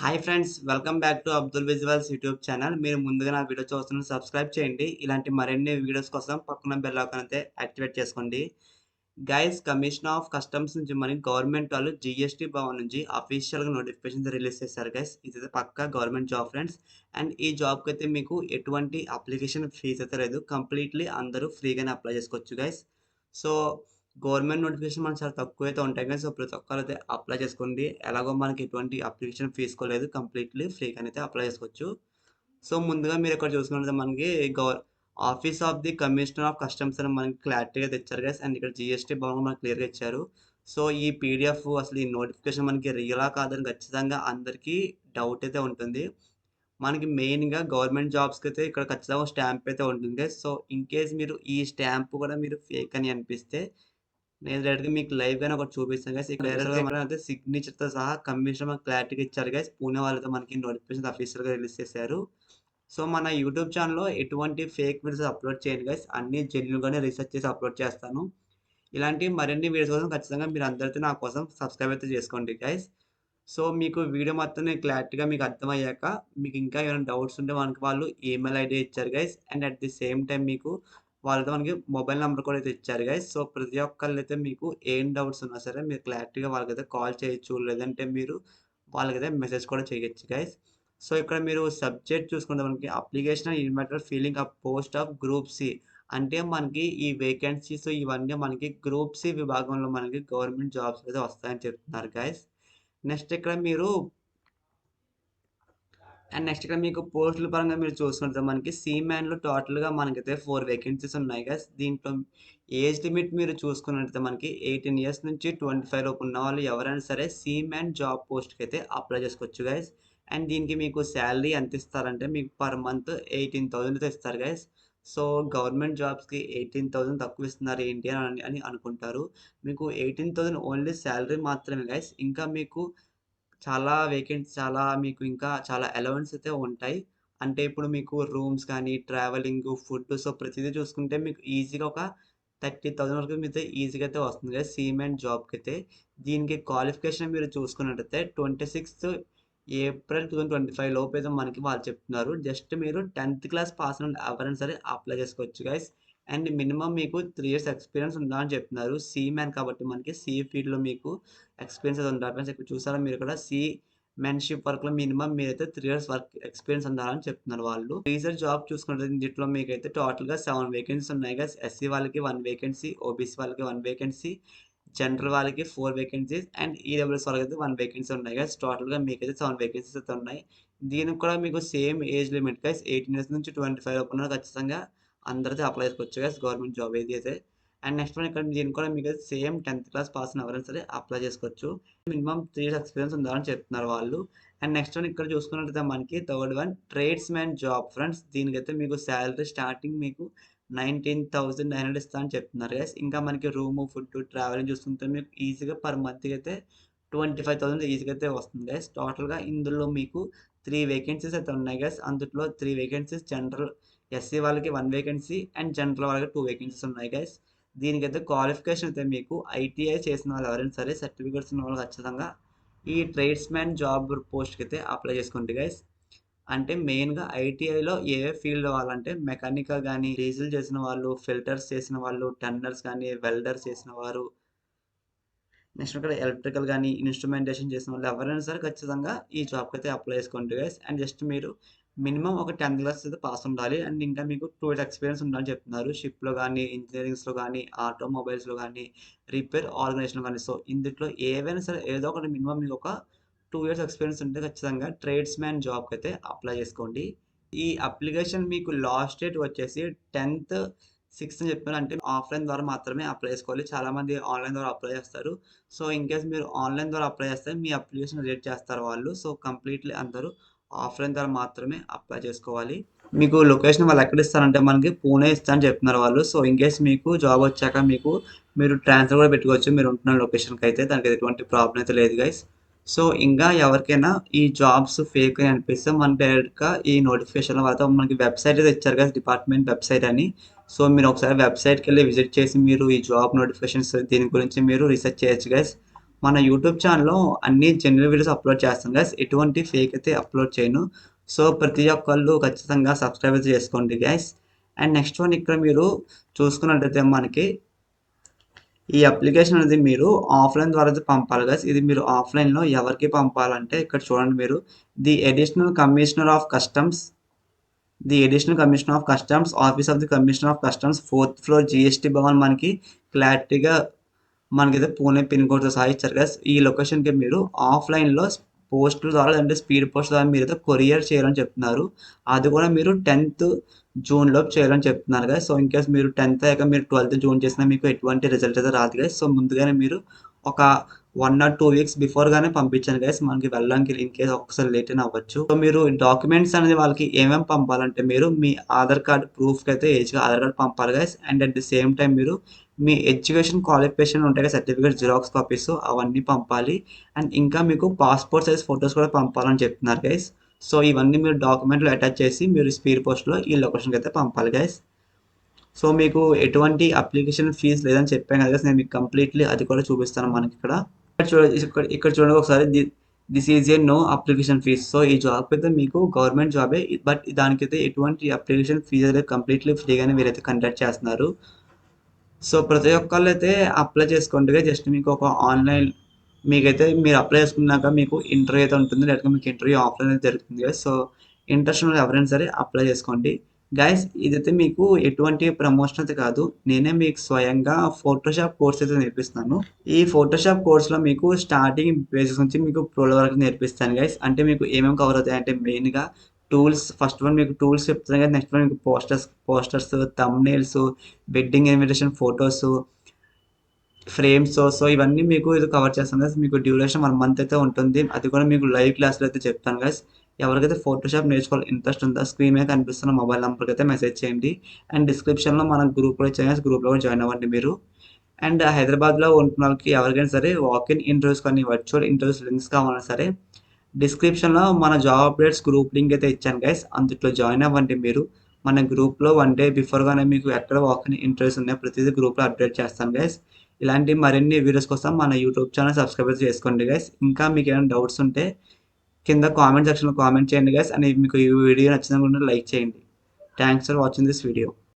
Hi friends, welcome back to Abdul visuals YouTube channel. మీరు ముందుగా నా వీడియో చూస్తున్న సబ్స్క్రైబ్ చేయండి. ఇలాంటి మరిన్ని వీడియోస్ కోసం పక్కన బెల్ ఐకాన్ అయితే యాక్టివేట్ చేసుకోండి. గైస్, కమిషన్ ఆఫ్ కస్టమ్స్ నుంచి మనకి గవర్నమెంట్ వాళ్ళు జీఎస్టీ భవన్ నుంచి అఫీషియల్గా నోటిఫికేషన్ రిలీజ్ చేశారు గైస్. ఇదైతే పక్కా గవర్నమెంట్ జాబ్ ఫ్రెండ్స్. అండ్ ఈ జాబ్కి అయితే మీకు ఎటువంటి అప్లికేషన్ ఫీజు అయితే లేదు. కంప్లీట్లీ అందరూ ఫ్రీగానే అప్లై చేసుకోవచ్చు గైస్. సో గవర్నమెంట్ నోటిఫికేషన్ మనకు చాలా తక్కువ అయితే ఉంటాయి కానీ సో ప్రతి ఒక్కరు అయితే అప్లై చేసుకోండి. ఎలాగో మనకి ఎటువంటి అప్లికేషన్ తీసుకోలేదు, కంప్లీట్లీ ఫ్రీగానే అయితే అప్లై చేసుకోవచ్చు. సో ముందుగా మీరు ఇక్కడ చూసుకుంటే మనకి office of the commissioner of customs అని మనకి క్లారిటీగా తెచ్చారు గైస్. అండ్ ఇక్కడ జిఎస్టీ భవన్ మనకి క్లియర్గా ఇచ్చారు. సో ఈ పీడిఎఫ్ అసలు ఈ నోటిఫికేషన్ మనకి రియలా కాదని ఖచ్చితంగా అందరికీ డౌట్ అయితే ఉంటుంది. మనకి మెయిన్గా గవర్నమెంట్ జాబ్స్కి అయితే ఇక్కడ ఖచ్చితంగా స్టాంప్ అయితే ఉంటుంది గైస్. సో ఇన్ కేస్ మీరు ఈ స్టాంప్ కూడా మీరు ఫేక్ అని అనిపిస్తే నేను డైరెక్ట్‌గా మీకు లైవ్‌గానే ఒకటి చూపిస్తాను గైస్. ఇక్కడ డైరెక్ట్‌గా సిగ్నేచర్‌తో సహా కమిషనర్ మనకు క్లారిటీగా ఇచ్చారు గైస్. పూణే వాళ్ళతో మనకి నోటిఫికేషన్ అఫీషియల్‌గా రిలీజ్ చేశారు. సో మన యూట్యూబ్ ఛానల్‌లో ఎటువంటి ఫేక్ వీడియోస్ అప్లోడ్ చేయను గైస్. అన్నీ జెన్యూన్‌గానే రీసెర్చ్ చేసి అప్లోడ్ చేస్తాను. ఇలాంటి మరిన్ని వీడియోస్ కోసం ఖచ్చితంగా మీరు అందరైతే నా కోసం సబ్స్క్రైబ్ అయితే చేసుకోండి గైస్. సో మీకు వీడియో మొత్తం నేను క్లారిటీగా మీకు అర్థమయ్యాక మీకు ఇంకా ఏమైనా డౌట్స్ ఉంటే మనకి వాళ్ళు ఈమెయిల్ ఐడీ ఇచ్చారు guys. And at the same time మీకు వాళ్ళతో మనకి మొబైల్ నెంబర్ కూడా అయితే ఇచ్చారు గైస్. సో ప్రతి ఒక్కళ్ళైతే మీకు ఏం డౌట్స్ ఉన్నా సరే మీరు క్లారిటీగా వాళ్ళకైతే కాల్ చేయొచ్చు. లేదంటే మీరు వాళ్ళకైతే మెసేజ్ కూడా చేయొచ్చు గైస్. సో ఇక్కడ మీరు సబ్జెక్ట్ చూసుకుంటే మనకి application invited filling up post of group C. అంటే మనకి ఈ వేకెన్సీస్ ఇవన్నీ మనకి గ్రూప్ సి విభాగంలో మనకి గవర్నమెంట్ జాబ్స్ అయితే వస్తాయని చెప్తున్నారు గైస్. నెక్స్ట్ ఇక్కడ మీరు నెక్స్ట్ ఇక్కడ మీకు పోస్టుల పరంగా మీరు చూసుకుంటే మనకి సీమ్యాన్‌లో టోటల్‌గా మనకైతే 4 వేకెన్సీస్ ఉన్నాయి గైస్. దీంట్లో ఏజ్ లిమిట్ మీరు చూసుకున్నట్లయితే మనకి 18 ఇయర్స్ నుంచి 25 లోపు ఉన్నవాళ్ళు ఎవరైనా సరే సీమ్యాన్ జాబ్ పోస్ట్‌కైతే అప్లై చేసుకోవచ్చు గైస్. అండ్ దీనికి మీకు సాలరీ ఎంత ఇస్తారంటే మీకు పర్ మంత్ 18,000 అయితే ఇస్తారు గైస్. సో గవర్నమెంట్ జాబ్స్‌కి 18,000 తక్కువ ఇస్తున్నారు ఏంటి అని అనుకుంటారు. మీకు 18,000 ఓన్లీ సాలరీ మాత్రమే గైస్. ఇంకా మీకు చాలా మీకు ఇంకా చాలా అలవెన్స్ అయితే ఉంటాయి. అంటే ఇప్పుడు మీకు రూమ్స్ కానీ, ట్రావెలింగు, ఫుడ్ సో ప్రతిదీ చూసుకుంటే మీకు ఈజీగా ఒక 30,000 వరకు మీతో ఈజీగా అయితే వస్తుంది కదా సీమెంట్ జాబ్‌కైతే. దీనికి క్వాలిఫికేషన్ మీరు చూసుకున్నట్టయితే 26 ఏప్రిల్ 2025 లోపైతే మనకి వాళ్ళు చెప్తున్నారు. జస్ట్ మీరు 10th క్లాస్ పాస్ అయిన ఎవరైనా సరే అప్లై చేసుకోవచ్చు గైస్. అండ్ మినిమమ్ మీకు 3 ఇయర్స్ ఎక్స్‌పీరియన్స్ ఉండాలని చెప్తున్నారు. సీమ్యాన్ కాబట్టి మనకి ఫీల్డ్‌లో మీకు ఎక్స్‌పీరియన్స్ అయితే ఉండాలి ఫ్రెండ్స్. ఇక్కడ చూసారా మీరు ఇక్కడ మెన్‌షిప్ వర్క్‌లో మినిమమ్ మీరైతే 3 ఇయర్స్ వర్క్ ఎక్స్‌పీరియన్స్ ఉండాలని చెప్తున్నారు వాళ్ళు. రీసెర్చ్ జాబ్ చూసుకుంటే దీంట్లో మీకైతే టోటల్‌గా 7 వేకెన్సీస్ ఉన్నాయి గైస్. ఎస్సీ వాళ్ళకి 1 వేకెన్సీ, ఓబీసీ వాళ్ళకి 1 వేకెన్సీ, జనరల్ వాళ్ళకి 4 వేకెన్సీస్ అండ్ ఈడబ్ల్యూఎస్ వాళ్ళకైతే 1 వేకెన్సీ ఉన్నాయి గైస్. టోటల్‌గా మీకైతే 7 వేకెన్సీస్ అయితే ఉన్నాయి. దీనికి కూడా మీకు same age limit guys. 18 years నుంచి 25 లోపు ఉన్నోళ్ళు ఖచ్చితంగా అందరైతే అప్లై చేసుకోవచ్చు గైస్ గవర్నమెంట్ జాబ్ ఏది అయితే. అండ్ నెక్స్ట్ వన్ ఇక్కడ దీనికి కూడా మీకు సేమ్ 10th క్లాస్ పాస్ అయిన ఎవరైనా సరే అప్లై చేసుకోవచ్చు. మినిమమ్ 3 ఇయర్స్ ఎక్స్‌పీరియన్స్ ఉండాలని చెప్తున్నారు వాళ్ళు. అండ్ నెక్స్ట్ వన్ ఇక్కడ చూసుకున్నట్లయితే మనకి third one tradesman job friends. దీనికైతే మీకు సాలరీ స్టార్టింగ్ మీకు 19,900 ఇస్తా అని చెప్తున్నారు గైస్. ఇంకా మనకి రూము, ఫుడ్, ట్రావెలింగ్ చూసుకుంటే మీకు ఈజీగా పర్ మంత్‌కి అయితే 25,000 ఈజీగా అయితే వస్తుంది గైస్. టోటల్‌గా ఇందులో మీకు 3 వేకెన్సీస్ అయితే ఉన్నాయి గైస్. అందుట్లో 3 వేకెన్సీస్ జనరల్ ఎస్సీ వాళ్ళకి 1 వేకెన్సీ అండ్ జనరల్ వాళ్ళకి 2 వేకెన్సీస్ ఉన్నాయి గైస్. దీనికైతే క్వాలిఫికేషన్ అయితే మీకు ఐటీఐ చేసిన వాళ్ళు ఎవరైనా సరే సర్టిఫికేట్స్ ఉన్న వాళ్ళు ఖచ్చితంగా ఈ ట్రేడ్స్‌మ్యాన్ జాబ్ పోస్ట్‌కి అయితే అప్లై చేసుకోండి గైస్. అంటే మెయిన్‌గా ఐటీఐలో ఏ ఫీల్డ్ వాళ్ళంటే మెకానికల్ గానీ, డీజిల్ చేసిన వాళ్ళు, ఫిల్టర్స్ చేసిన వాళ్ళు, టన్నర్స్ గానీ, వెల్డర్స్ చేసిన వారు, నెక్స్ట్ ఇక్కడ ఎలక్ట్రికల్ గానీ, ఇన్‌స్ట్రుమెంటేషన్ చేసిన వాళ్ళు ఎవరైనా సరే ఖచ్చితంగా ఈ జాబ్‌కైతే అప్లై చేసుకోండి గైస్. అండ్ జస్ట్ మీరు మినిమమ్ ఒక 10th క్లాస్ అయితే పాస్ ఉండాలి. అండ్ ఇంకా మీకు 2 ఇయర్స్ ఎక్స్‌పీరియన్స్ ఉండాలని చెప్తున్నారు. షిప్‌లో గానీ, ఇంజినీరింగ్స్‌లో గానీ, ఆటోమొబైల్స్‌లో గానీ, రిపేర్ ఆర్గనైజేషన్‌లో గానీ. సో ఇందుట్లో ఏవైనా సరే ఏదో ఒకటి మినిమమ్ మీకు ఒక 2 ఇయర్స్ ఎక్స్‌పీరియన్స్ ఉంటే ఖచ్చితంగా ట్రేడ్స్‌మ్యాన్ జాబ్‌కైతే అప్లై చేసుకోండి. ఈ అప్లికేషన్ మీకు లాస్ట్ డేట్ వచ్చేసి 10th 6 అని చెప్పాను. అంటే ఆఫ్‌లైన్ ద్వారా మాత్రమే అప్లై చేసుకోవాలి. చాలామంది ఆన్‌లైన్ ద్వారా అప్లై చేస్తారు. సో ఇన్ కేస్ మీరు ఆన్‌లైన్ ద్వారా అప్లై చేస్తే మీ అప్లికేషన్ రిజెక్ట్ చేస్తారు వాళ్ళు. సో కంప్లీట్‌లీ అందరూ ఆఫ్‌లైన్ ద్వారా మాత్రమే అప్లై చేసుకోవాలి. మీకు లొకేషన్ వాళ్ళు ఎక్కడ ఇస్తారంటే మనకి పూణే ఇస్తా అని చెప్తున్నారు వాళ్ళు. సో ఇన్ కేస్ మీకు జాబ్ వచ్చాక మీరు ట్రాన్స్‌ఫర్ కూడా పెట్టుకోవచ్చు. మీరు ఉంటున్న లొకేషన్‌కి అయితే దానికి ఎటువంటి ప్రాబ్లమ్ అయితే లేదు గైస్. సో ఇంకా ఎవరికైనా ఈ జాబ్స్ ఫేక్ అని అనిపిస్తే మనకి డైరెక్ట్‌గా ఈ నోటిఫికేషన్ వాళ్ళతో మనకి వెబ్‌సైట్ అయితే ఇచ్చారు గైస్ డిపార్ట్మెంట్ వెబ్‌సైట్ అని. సో మీరు ఒకసారి వెబ్‌సైట్‌కెళ్ళి విజిట్ చేసి మీరు ఈ జాబ్ నోటిఫికేషన్స్ దీని గురించి మీరు రీసెర్చ్ చేయొచ్చు గైస్. మన యూట్యూబ్ ఛానల్‌లో అన్ని జెన్యూన్ వీడియోస్ అప్‌లోడ్ చేస్తాను గైస్. ఎటువంటి ఫేక్ అయితే అప్‌లోడ్ చేయను. సో, ప్రతి ఒక్కళ్ళు ఖచ్చితంగా సబ్‌స్క్రైబ్ అయితే చేసుకోండి గైస్. అండ్ నెక్స్ట్ వన్ ఇక్కడ మీరు చూసుకున్నట్టయితే మనకి ఈ అప్లికేషన్ అనేది మీరు ఆఫ్‌లైన్ ద్వారా అయితే పంపాలి గైస్. ఇది మీరు ఆఫ్‌లైన్‌లో ఎవరికి పంపాలంటే ఇక్కడ చూడండి మీరు the additional commissioner of customs office of the commissioner of customs 4th floor GST Bhavan మనకి క్లారిటీగా మనకైతే పూణే పిన్ కోడ్‌తో సహా ఇచ్చారు గైస్. ఈ లొకేషన్‌కి మీరు ఆఫ్‌లైన్‌లో పోస్ట్ ద్వారా లేదంటే స్పీడ్ పోస్ట్ ద్వారా మీరైతే కొరియర్ చేయాలని చెప్తున్నారు. అది కూడా మీరు 10th జూన్ లోపు చేయాలని చెప్తున్నారు గైస్. సో, ఇన్‌కేస్ మీరు 10th అయ్యాక మీరు 12th జూన్ చేసినా మీకు ఎటువంటి రిజల్ట్ అయితే రాదు గైస్. సో, ముందుగానే మీరు ఒక 1 ఆర్ 2 వీక్స్ బిఫోర్‌గానే పంపించండి గైస్. మనకి వెళ్ళడానికి ఇన్‌కేస్ ఒక్కసారి లేట్ అయినా అవ్వచ్చు. సో, మీరు డాక్యుమెంట్స్ అనేది వాళ్ళకి ఏమేమి పంపాలంటే మీరు మీ ఆధార్ కార్డ్ ప్రూఫ్‌కైతే ఏజ్‌గా ఆధార్ కార్డ్ పంపాలి guys. And at the same time మీరు మీ ఎడ్యుకేషన్ క్వాలిఫికేషన్ ఉంటాయి కదా సర్టిఫికేట్ జిరాక్స్ కాపీస్ అవన్నీ పంపాలి. అండ్ ఇంకా మీకు పాస్‌పోర్ట్ సైజ్ ఫోటోస్ కూడా పంపాలని చెప్తున్నారు గైస్. సో, ఇవన్నీ మీరు డాక్యుమెంట్‌లో అటాచ్ చేసి మీరు స్పీడ్ పోస్ట్‌లో ఈ లొకేషన్‌కి అయితే పంపాలి గైస్. సో, మీకు ఎటువంటి అప్లికేషన్ ఫీజ్ లేదని చెప్పాను కదా గైస్. నేను మీకు కంప్లీట్‌లీ అది కూడా చూపిస్తాను మనకిక్కడ. ఇక్కడ చూడండి ఒకసారి this is a no application fees. So, ఈ జాబ్ అయితే మీకు గవర్నమెంట్ జాబే. బట్ దానికైతే ఎటువంటి అప్లికేషన్ ఫీజ్ అనేది కంప్లీట్‌లీ ఫ్రీగానే వీరైతే కండక్ట్ చేస్తున్నారు. సో, ప్రతి ఒక్కళ్ళైతే అప్లై చేసుకోండి. జస్ట్ మీకు ఒక ఆన్‌లైన్ మీకైతే మీరు అప్లై చేసుకున్నాక మీకు ఇంటర్వ్యూ అయితే ఉంటుంది. లేకపోతే మీకు ఇంటర్వ్యూ ఆఫ్‌లైన్ అయితే జరుగుతుంది గైస్. సో, ఇంట్రెస్ట్ ఉన్న ఎవరైనా సరే అప్లై చేసుకోండి. గైస్ ఇదైతే మీకు ఎటువంటి ప్రమోషన్ అయితే కాదు. నేనే మీకు స్వయంగా ఫోటోషాప్ కోర్స్ అయితే నేర్పిస్తున్నాను. ఈ ఫోటోషాప్ కోర్స్‌లో మీకు స్టార్టింగ్ బేసిక్స్ నుంచి మీకు ప్రో వరకు నేర్పిస్తాను గైస్. అంటే మీకు ఏమేమి కవర్ అవుతాయంటే మెయిన్‌గా టూల్స్ ఫస్ట్ వన్ మీకు టూల్స్ చెప్తాను కదా! నెక్స్ట్ వన్ మీకు posters, thumbnails, wedding invitation photos, frames so, ఇవన్నీ మీకు ఇది కవర్ చేస్తాను గైస్. మీకు డ్యూరేషన్ 1 మంత్ అయితే ఉంటుంది. అది కూడా మీకు లైవ్ క్లాస్‌లో అయితే చెప్తాను గైస్. ఎవరికైతే ఫోటోషాప్ నేర్చుకోవాలని ఇంట్రెస్ట్ ఉందో స్క్రీన్ మీద కనిపిస్తున్న మొబైల్ నంబర్‌కి అయితే మెసేజ్ చేయండి. అండ్ డిస్క్రిప్షన్‌లో మన గ్రూప్ కూడా ఇచ్చాను గైస్. గ్రూప్‌లో కూడా జాయిన్ అవ్వండి మీరు. అండ్ హైదరాబాద్‌లో ఉంటున్న వాళ్ళకి ఎవరికైనా సరే వాకిన్ ఇంటర్వ్యూస్ కానీ, వర్చువల్ ఇంటర్వ్యూస్ లింక్స్ కావాలన్నా సరే డిస్క్రిప్షన్‌లో మన జాబ్ అప్డేట్స్ గ్రూప్ లింక్ అయితే ఇచ్చాను గైస్. అందుట్లో జాయిన్ అవ్వండి మీరు. మన గ్రూప్‌లో 1 డే బిఫోర్‌గానే మీకు ఎక్కడ వాకిన్ ఇంటర్వ్యూస్ ఉన్నాయో ప్రతిదీ గ్రూప్‌లో అప్డేట్ చేస్తాను గైస్. ఇలాంటి మరిన్ని వీడియోస్ కోసం మన యూట్యూబ్ ఛానల్ సబ్స్క్రైబ్ చేసుకోండి గైస్. ఇంకా మీకేమైనా డౌట్స్ ఉంటే కింద కామెంట్ సెక్షన్‌లో కామెంట్ చేయండి గైస్. అండ్ మీకు ఈ వీడియో నచ్చిందనుకుంటే లైక్ చేయండి. Thanks for watching this video.